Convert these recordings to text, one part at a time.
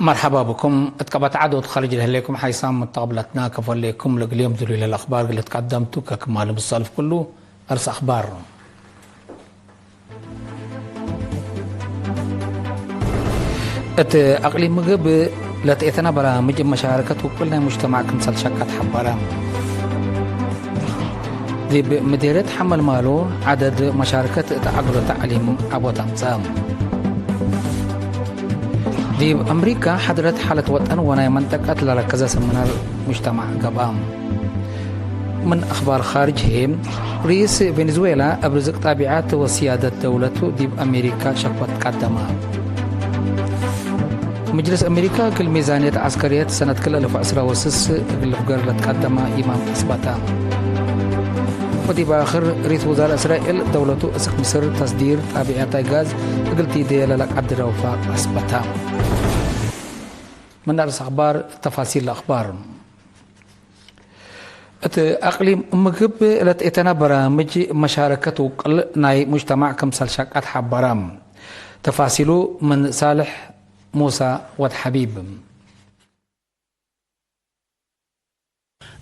مرحبا بكم. اتقبت عدد خارج لكم حيسام متقبلتنا كفل لكم اليوم ذلوا الى الاخبار اللي تقدمتوا ككمال بالصالف كله ارس اخبار اقليم مغب لتأتنا برامج مشاركة وكلنا مجتمع كمسل شكات حبارا ذي مديرة حمل مالو عدد مشاركة تعقل تعليم أبو تمسام دي أمريكا حضرت حالة وطن وناي منطقة لركزة سمنار مجتمع قبام. من أخبار خارجهم رئيس فنزويلا أبرز طابعات وسيادة دولته دي أمريكا شكوى تقدمها. مجلس أمريكا كل ميزانية عسكرية سنة كل 2016 اللي فقر تقدمها إمام أثبتها. ودي بآخر رئيس وزراء إسرائيل دولته أسك مصر تصدير طابعات غاز قلتي دي لك عبد الرؤوف أثبتها. من أرس أخبار تفاصيل الأخبار أقليم مغب لتأتنا برامج مشاركة وقل ناي مجتمع كمسل شاكات حبارام تفاصيله من صالح موسى والحبيب.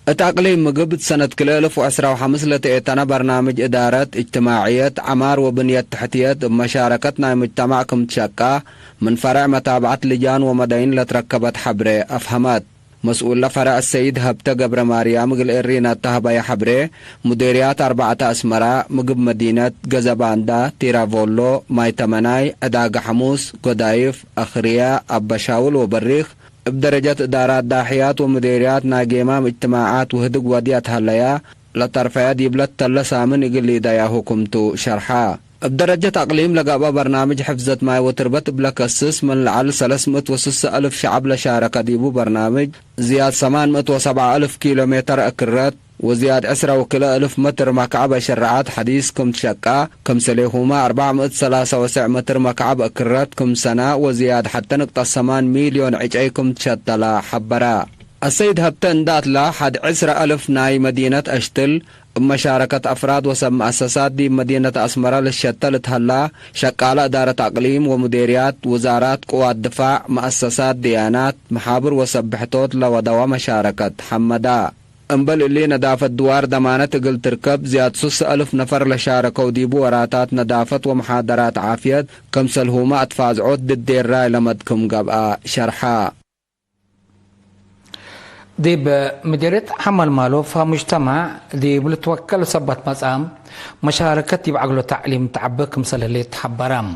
التقليم مقبت سنة كل 2015 لتأتنا برنامج إدارة اجتماعية عمار وبنية تحتيات مشاركتنا مجتمع كمتشاكا من فرع متابعة لجان ومدين لتركبت حبري أفهمات مسؤول لفرع السيد هبتا قبر ماريام قل إرينا تهبايا حبري مديريات 4 أسمراء مقب مدينة غزاباندا تيرافولو مايتمناي أداق حموس قدايف أخريا أبشاول وبريخ بدرجة إدارات داحيات ومديريات ناقيمة اجتماعات وهدق وديات هليا لطرفيات يبلت تلسا من إقل دايا حكمتو شرحا بدرجة أقليم لقابا برنامج حفظة ماي وتربت بلكسس من العل 306,000 شعب لشارك ديبو برنامج زياد 807,000 كيلومتر أكرات وزياد 10,000 متر مكعب شرعات حديث كم تشكا كم سليهما 493 متر مكعب أكرات كم سنة وزياد حتى نقطة 8 مليون عجيكم تشتلا حبرا. السيد هبتن دات لا حد 10,000 ناي مدينة أشتل مشاركة أفراد وسم مؤسسات دي مدينة أسمرة للشتل تهلا شقالة إدارة أقليم ومديريات وزارات قوات دفاع مؤسسات ديانات محابر وسبحتوت لودوا مشاركة حمدا انبل اللي ندافة دوار دمانة قل تركب زياد 6,000 نفر لشاركوا ديبو وراتات ندافة ومحاضرات عافية كم سلهوما أتفاز عود الدير راي لمدكم قبقى شرحا. ديب مديرية حمل مالو فمجتمع ديب لتوكل سبت مسام مشاركة ديب عقلو تعليم تعبك مثل اللي تحبرام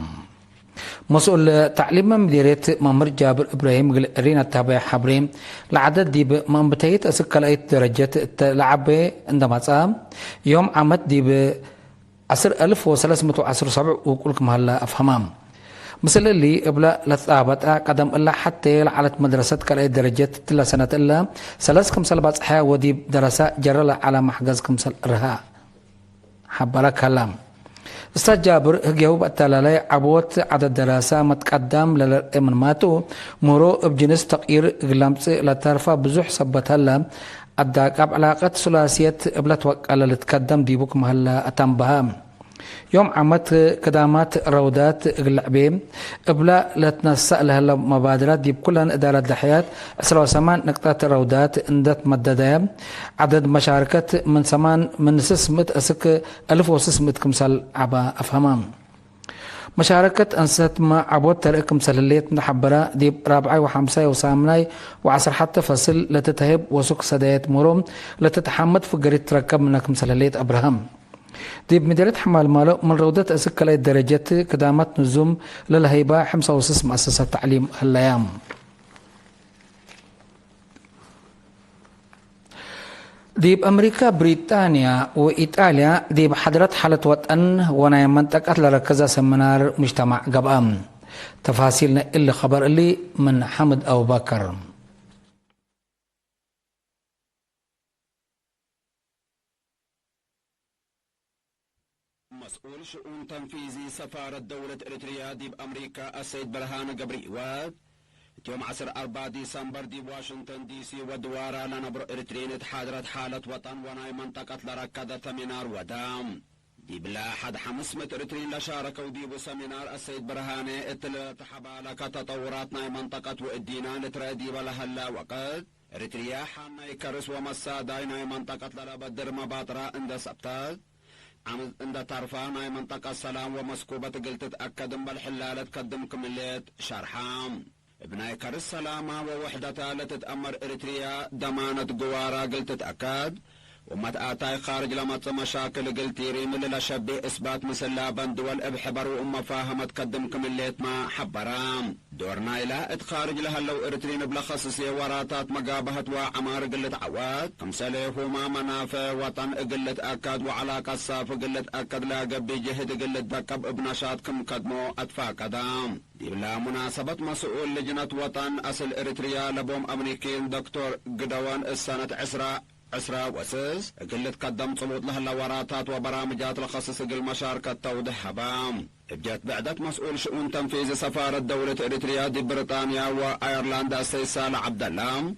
مسؤول تعليم مديرية مامر جابر إبراهيم قل رينا تابع حبريم لعدد ديب مامبتايت أسكال أي درجة لعبة عندما مسام يوم عمد ديب 10,317 وكلكم هلا أفهمام مثل اللي قبل لثابت قدم الله حتى على مدرسة كلا درجات تلا سنة إلا 3 كمسل بصحة ودي دراسة جرى على محجز كمسل رها حبلا كلام استاذ جابر جاوب التلالي عبوت عدد دراسة متقدم للإمن ماتو مرو بجنس تقير غلامس لترفع بزح سبت هلا الداقب علاقة ثلاثية قبل توقع لتقدم ديبوك مهلا أتنبها يوم عمت قدامات رودات اللعبين قبل لتنسأ لها المبادرات دي بكلها إدارة الحياة 8 نقطة رودات اندت مددها عدد مشاركة من 600 أسك 1600 كمسال عبا أفهمام مشاركة أنست ما عبود ترك كمسال اللي نحبرا دي 4 و5 و8 و10 حتى فصل لتتهب وسوق سدايات مروم لتتحمد في قرية تركب من كمسال اللي أبراهام ديب مديرية حمال مالو من روضات أسكال الدرجات كدامات نزوم للهيبة 5 مؤسسة تعليم هالأيام. ديب أمريكا بريطانيا وإيطاليا ديب حضرت حالة وطن وناي منطقة لركزة سمنار مجتمع قبام تفاصيلنا اللي خبر اللي من حمد أبو بكر. مسؤول شؤون تنفيذي سفارة دولة إريتريا دي بأمريكا السيد برهان قبريوات يوم 4 ديسمبر دي واشنطن دي سي ودوارا لنبر إريترين حاضرت حالة وطن وناي منطقة لركضة منار ودام دي بلا حد 500 إريتريين لشاركوا ديبو سمينار السيد برهاني اتل تحبالك تطوراتنا منطقة وإدينا لترادي بلهلا وقت إريتريا حانا يكرس ومسا داينا منطقة للبدر مباطرة عند سبتات عند طرفانا منطقة السلام ومسكوبة قلت تأكد بالحلالة تقدم كمليت شرحام ابناي كرس سلامة ووحدتها لتتأمر إريتريا دمانة قوارا قلت تأكد ومتآتاي خارج لمط مشاكل قلتيري من لشبي إثبات مسلا بندول ابحبر وأم فاهمت قدم كمليت ما حبرام دورنا إلى اتخارج لها لو إرترين بلخصصي وراتات مقابهة وعمار قلت عواد كمسليه ما منافع وطن قلت أكد وعلاقة الصاف قلت أكد لا قبي جهد قلت بكب ابنشات كم قدمو أدفع قدام دي بلا مناسبة مسؤول لجنة وطن أصل إريتريا لبوم أمريكين دكتور قدوان السنة عسرا وسس قلت قدم صمود لها اللوراتات وبرامجات لخصص المشاركة توضح هبام ابجت بعدت مسؤول شؤون تنفيذ سفارة دولة إريتريا دي بريطانيا وأيرلندا السيد صالح عبد الله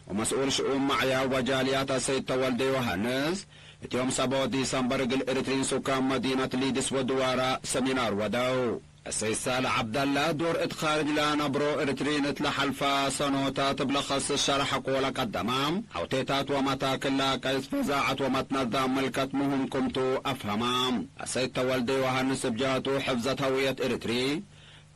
ومسؤول شؤون معيا وجاليات السيد تولدي وهنس يوم 7 ديسمبر الإريتريين سكان مدينة ليدس ودوارا سمينار ودو السيد صالح عبد الله دور اتخارج لنا برو إريترين تلحلفا سنوتات بلخص الشرح قولة قدمام حوتيتات ومتاكلا كيس فزاعت ومتنظم ملكت مهم كنتو أفهمام السيد تولدي وهنس بجاتو حفظت هوية إريتري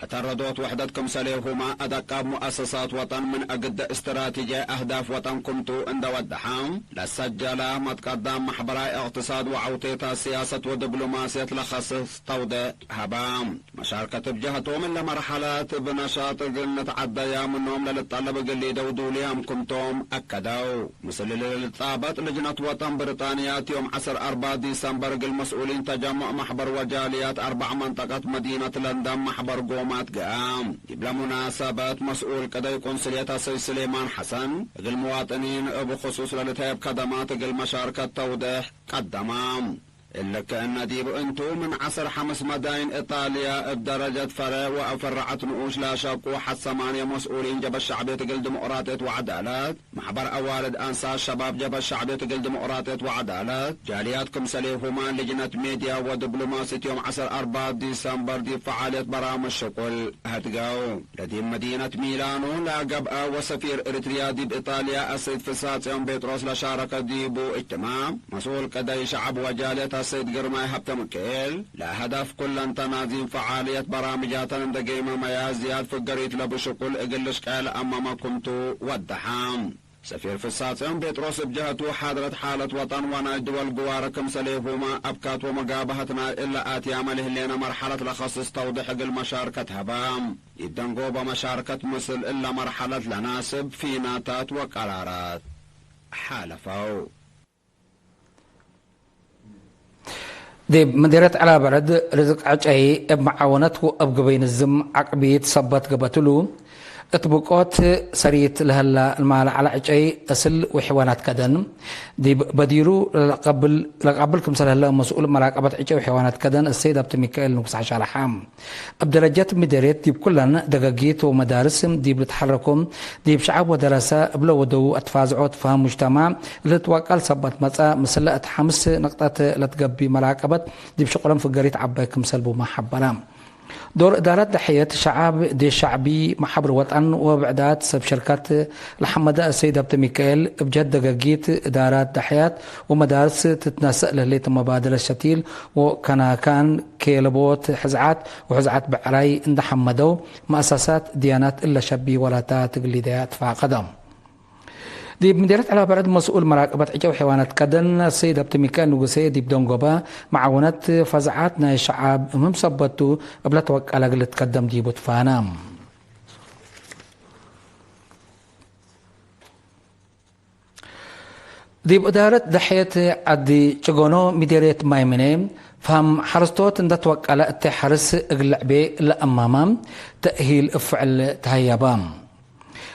أتردوت وحدتكم سليهما أدقاب مؤسسات وطن من أجد استراتيجية أهداف وطن كنتو عند ودحام لسجل متقدم محبراء اقتصاد وعوتيتا سياسة ودبلوماسية لخصص توضع هبام مشاركة بجهتو من لمرحلات بنشاط قلنة عدايا منهم للطلب قلي دودوليهم كنتم أكدو مثل للطابت لجنة وطن بريطانيا يوم 4 ديسمبر المسؤولين تجمع محبر وجاليات 4 منطقة مدينة لندن محبر قوم قام بلا مناسبات مسؤول كداي قنصلية السيد سليمان حسن المواطنين بخصوص للتهيب خدمات المشاركة توضيح قدمام إلا كأن ديب انتو من 5 مداين إيطاليا بدرجة فرع وأفرعت نقوش لا شك وحد 8 مسؤولين جبل الشعبية تقل ديمقراطية وعدالات محبر أوالد أنصار شباب جبل الشعبية تقل ديمقراطية وعدالات جالياتكم سليهما لجنة ميديا ودبلوماسية يوم 4 ديسمبر دي فعالية برامج شكل هتقاو لدي مدينة ميلانو لا قبقى وسفير إريتريا دي بإيطاليا السيد فساد يوم بيتروس لشارك ديبو اجتماع مسؤول كداي شعب وجاليات السيد قرماي هبتا مكيل لا هدف كل تنازيم فعالية برامجات اندقيمة ميازيات فقريت لبشكل اقلش قال اما ما كنتو ودحام سفير فساتهم بيتروس بجهته حاضرت حالة وطن وناج دول قواركم سليهما أبكات ومقابهتنا إلا آتي عمله لنا مرحلة لخصص توضيح المشاركة هبام يدنقوا بمشاركة مثل إلا مرحلة لناسب في ناتات وقرارات حالفوا دي مديرة على برد رزق عجعي بمعاونته أبقبين الزم عقبيت صبت قبتلو اطبقات سريت لهلا المال على عجعي أسل وحيوانات كدن دي بديرو لقبلكم سر هلا مسؤول مراقبة عجعي وحيوانات كدن السيد عبد ميكائيل نقص عشان حام بدرجات مديرية دي كلنا دقاقيت ومدارس دي بتحركم دي بشعب ودراسة بلو ودو اتفازعوت فهم مجتمع اللي توقع صبت مساء مسلقة 5 نقطات لتقبي مراقبة دي بشقلهم في قريت عباكم سلبو ما حبرام دور إدارات دحية الشعب دي شعبي محبر وطن وبعدات سب شركات الحمداء السيد عبد ميكائيل بجد دقاقيت إدارات دحيات ومدارس تتناسق لهلية مبادرة الشتيل وكان كيلبوت حزعات وحزعات بعراي عند حمدو مؤسسات ديانات إلا شبي ولا تقليدات فقدم دي مديرية على برد مسؤول مراقبة عجا وحيوانات كدن السيد عبد ميكائيل نقصي دي بدونغوبا معاونات فزعاتنا الشعب ممصبتو قبل توقع على قلة تقدم دي بوتفانام دي بإدارة دحية عدي شغونو مديرية مايمنين فهم حرستوت ان توقع على التحرس اقلع بي لأمامام تأهيل افعل تهيبام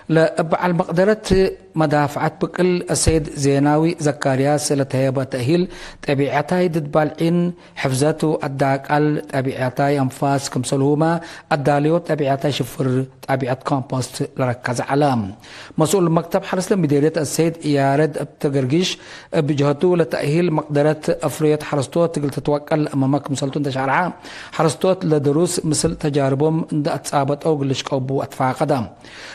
لبعل مقدرة مدافعات بكل السيد زيناوي زكرياس لتهيبة تأهيل تبعتاي ضد بالعين حفظته الداقال تبعتاي أنفاس كمسلهما الداليو تبعتاي شفر تبعت كومبوست لركز علام مسؤول المكتب حرس لمديرية السيد يارد بتقرقيش بجهته لتأهيل مقدرة أفرية حرستوت تقل تتوكل أمامك مسلتون تشعر عام حرستوت لدروس مثل تجاربهم عند أتصابت أو قلش قوبو أدفع قدم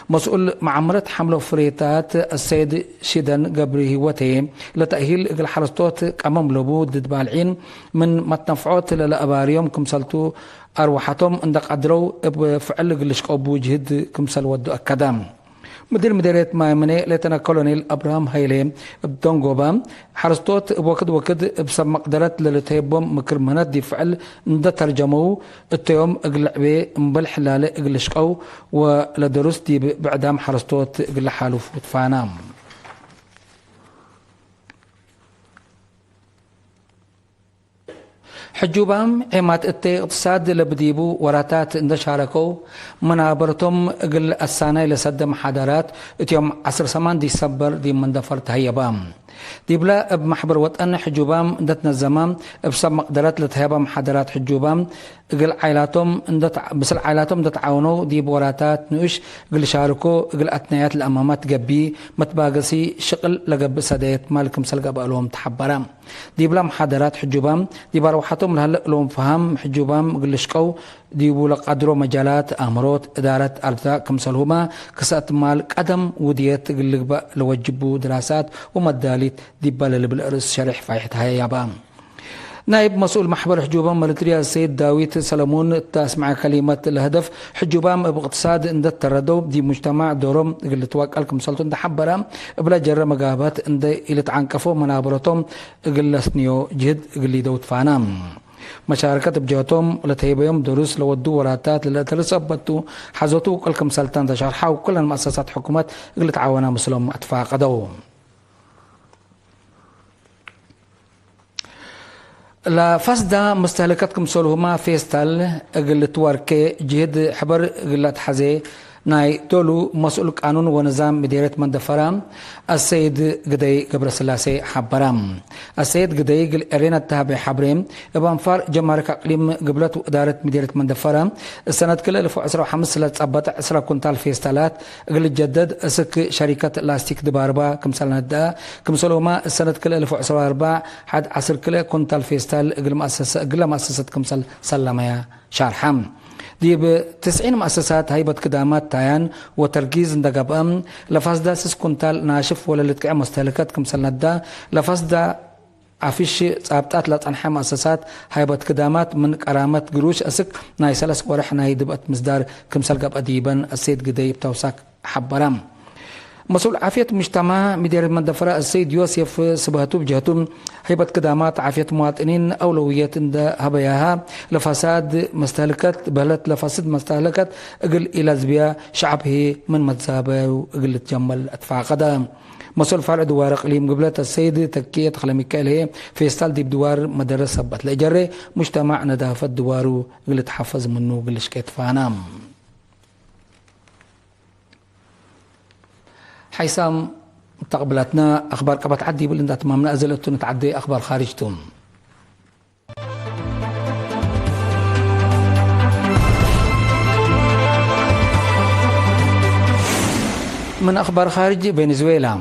مسؤول معمرة حمل فريتات السيد شيدن قبره وتي لتأهيل الحرستوت أمام لبو ضد بالعين من متنفعات للأباريوم كمسلتو أرواحتهم عند قدروا بفعل قلش قوبو جهد كمسل ودو أكدام مدير مديرية مايمني ليتنا كولونيل أبراهام هايلي بدونغوبا حرستوت بوكد بسب مقدرات للتيبوم مكرمانات دي فعل ند ترجمو التيوم اقلعبي مبل حلالي اقلشقو ولدروس دي بعدام حرستوت اقل حالو فوتفانام حجوبام عمات اتي اقتصاد لبديبو وراتات اندشاركو منابرتهم اقل السانة لسد محاضرات اتيوم 10 ديسمبر دي مندفر تهيبام ديبلا بمحبر وطن حجوبام اندتنا الزمان بسب مقدرات لتهيبا محاضرات حجوبام اقل عائلاتهم بس عائلاتهم تتعاونوا دي بوراتات نوش اقل شاركو اقل اتنيات الامامات قبي متباقسي شقل لقب سديت مالكم سلقا بقلوهم تحبرام ديبلا محاضرات حجوبام دي بروحاتهم لهلق لهم فهم حجوبام اقل شقو ديبو لقدرو مجالات امروت ادارة ارزاق كمسلهما كسات مال قدم وديت اقل لوجبو دراسات ومداليت ديبال اللي بالارس شرح فايحتها يابام نائب مسؤول محبر حجوبام ملتريا السيد داويت سلمون تسمع كلمات الهدف حجوبام باقتصاد اند التردو دي مجتمع دورم اللي توكل كمسلطون تحبرا بلا جرى مقابات اند اللي تعنكفو منابرتهم اللي سنيو جهد اللي دوت فانام مشاركة بجهتهم لتهيبهم دروس لودو وراتات لترسبتو حزوتو كل كمسلطان تشرحا وكل المؤسسات حكومات اللي تعاونا مسلم اتفاقدو لفسدا مستهلكات كمسولهما فيستال اقل توركي جهد حبر اقلات حزي ناي دولو مسؤول قانون ونظام مديرية مندفرام السيد قدي قبر سلاسي حبرام السيد قدي قل ارينا التهابي حبريم بانفار جمارك اقليم قبلت ادارة مديرية مندفرام السنة كل 2015 لتصبت 10 كونتال فيستالات قل جدد اسك شركة لاستيك دباربا كمسالنا دا كمسالهما السنة كل 2014 حد 10 كل كونتال فيستال قل مؤسسة كمسال سلميا شارحام دي ب 90 مؤسسات هيبت كدامات تايان وتركيز اندقبام لفاسدا 6 كونتال ناشف ولا لتقع مستهلكات كمسال ندا لفاسدا عفيش صابطات لطنحة مؤسسات هيبت كدامات من كرامات قروش اسك ناي سلس ورح ناي دبقت مصدار كمسال قب اديبا السيد قديب توساك حبرام مسؤول عافية مجتمع مدير المندفرة السيد يوسف سبهتو بجهتهم هيبت كدامات عافية مواطنين أولويات هبياها لفساد مستهلكات بهلت لفساد مستهلكات اقل إلى زبيا شعبه من متزابة واقل تجمل أدفع قدام مسؤول فرع دوار اقليم قبلة السيد تكية خلا ميكائيل هي في استال دي بدوار مدرسة سبت لأجري مجتمع ندافة دوارو قل تحفظ منه قل شكيت فانام حيسام تقبلتنا أخبار كبت عدي بالإندا تمامنا أزلتو نتعدي أخبار خارجتم من أخبار خارج فنزويلا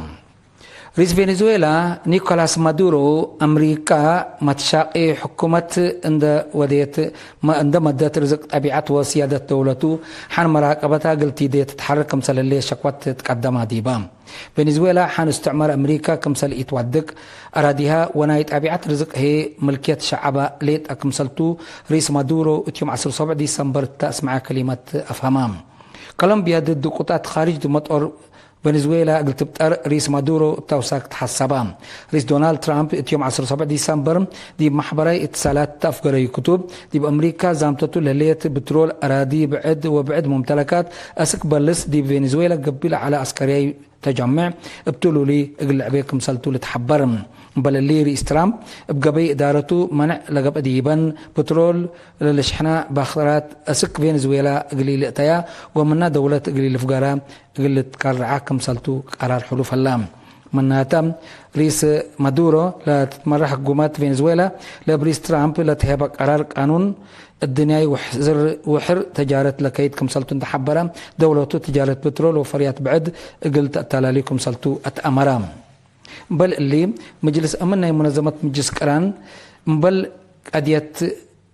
رئيس فنزويلا نيكولاس مادورو أمريكا متشاقي حكومة عند وديت ما عند مدة رزق طبيعة وسيادة دولته حان مراقبتها قلتي دي تتحرك كمثل اللي شكوت تقدمها ديبام فنزويلا حان استعمار أمريكا كمثل يتودق أراديها ونايت طبيعة رزق هي ملكية شعبها ليت كمثلتو رئيس مادورو اتيوم 17 ديسمبر تسمع كلمة أفهمام كولومبيا ضد قطاع خارج مطور فنزويلا قلت بتقر رئيس مادورو توساك تحسبام رئيس دونالد ترامب اتيوم 17 ديسمبر دي محبري اتصالات تفقري كتب دي بأمريكا زامتتو لليت بترول أراضي بعد وبعد ممتلكات أسك بلس دي فنزويلا قبل على عسكري تجمع ابتلوا لي اقل عبيكم سلتوا لتحبرم بل اللي رئيس ترامب بقبي ادارته منع لقب اديبا بترول للشحناء باخرات اسك فنزويلا اقلي لقتيا ومنا دولة اقلي لفقارا اقلي تكرعاكم سلتوا قرار حلوف اللام مناتم رئيس مادورو لا تتمرح حكومات فنزويلا لبريس ترامب لا تهب قرار قانون الدنيا وحر تجارة لكيد كم سلتو تحبرا دولته تجارة بترول وفريات بعد قلت أتلاليكم سلتو أتأمرام بل اللي مجلس أمننا منظمة مجلس قران بل قديت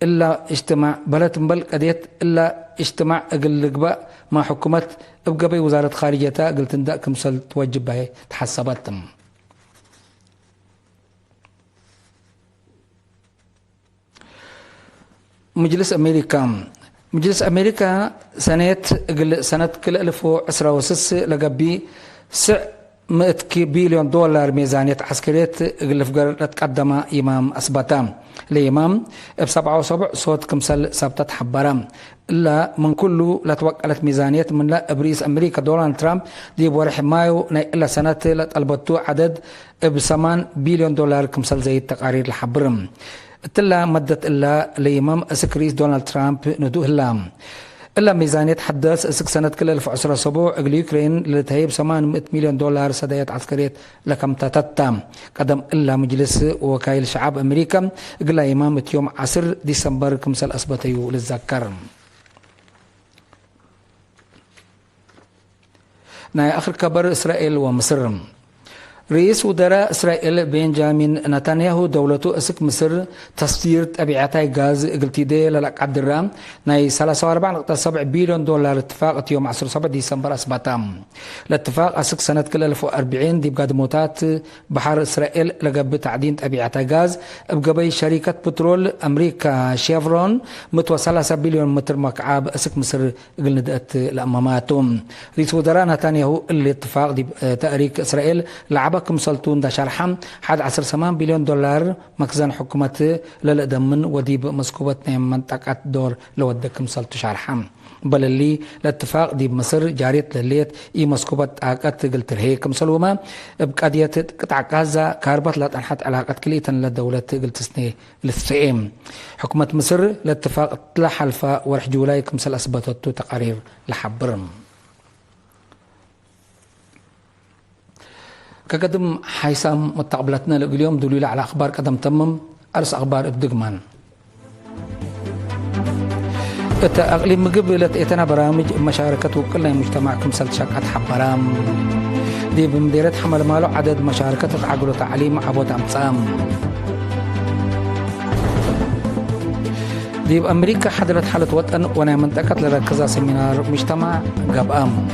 إلا اجتماع بلد بل قديت إلا اجتماع أقل لقباء مع حكومة ابقى وزارة خارجيتها قلت نداء كم سلت توجب بها تحسباتهم مجلس أمريكا سنة كل 1016 لقبي سع 100 بليون دولار ميزانية عسكرية اللي تقدم إمام أسباتام الإمام ب77 صوت كمسل سبتت حبرام إلا من كله لا توكلت ميزانية من لا برئيس أمريكا دونالد ترامب دي بورح مايو إلا سنة لا طلبتو عدد ب8 بليون دولار كمسل زي التقارير الحبرم تلا مدت إلا الإمام أسكريس دونالد ترامب ندوه اللام إلا ميزانية حدث أسك سنة كل 1017 أقل يوكرين لتهيب 800 مليون دولار سدايات عسكرية لكم تتتام قدم إلا مجلس وكايل شعب أمريكا أقل إمامة يوم 10 ديسمبر كمسال أسبتيو للذكر ناي آخر كبر إسرائيل ومصر رئيس وزراء إسرائيل بنجامين نتنياهو دولته أسك مصر تصدير تبعاتي غاز اقلتيدي للقعد الرام ناي 43.7 بليون دولار اتفاق يوم 17 ديسمبر أسباتام الاتفاق أسك سنة كل 1040 دي بقادموتات بحر إسرائيل لقب تعدين تبعاتي غاز بقبي شركة بترول أمريكا شيفرون متوى 3 بليون متر مكعب أسك مصر قلندقت الأماماتهم رئيس وزراء نتنياهو اللي اتفاق دي تأريك إسرائيل لعب كم سلطون دا شرحم حد 10 بليون دولار مخزن حكومة للأدمن وديب مسكوبة منطقة دور لودكم سلطو شرحم بل اللي الاتفاق دي مصر جاريت لليت اي مسكوبة آقات قلت هيكم سلوما بقادية قطع غزة كاربت لا تنحت علاقات كليتا للدولة قلت سنة للثقيم حكومة مصر الاتفاق طلع حلفة ورح جولاي كمسل أثبتت تقارير لحبرم كقدم حيسام متقبلتنا اليوم دليل على أخبار قدم تمم أرس أخبار الدقمان أغلب مقبلة إتنا برامج مشاركة وكلنا مجتمعكم سلشاكات حبرام دي بمديرة حمل مالو عدد مشاركة عقل وتعليم عبود أمصام دي بأمريكا حضرت حالة وطن وانا منطقة لركزة سمينار مجتمع قبام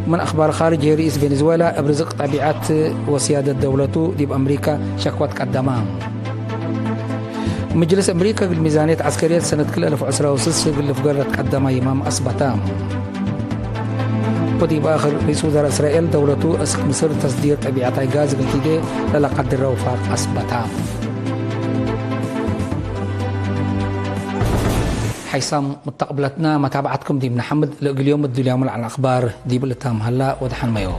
من أخبار خارج رئيس فنزويلا أبرزق طبيعات وسيادة دولته دي بأمريكا شكوى تقدمها مجلس أمريكا بالميزانية عسكرية سنة كل 1016 اللي فقرت تقدمها إمام أسباتام ودي بآخر رئيس وزراء إسرائيل دولته أسك مصر تصدير طبيعات غاز قلتيدي للا قدر وفاق أسباتام حيسام متقبلتنا متابعتكم دي محمد اليوم اليوم على الأخبار دي بالتام هلا ودحن مايو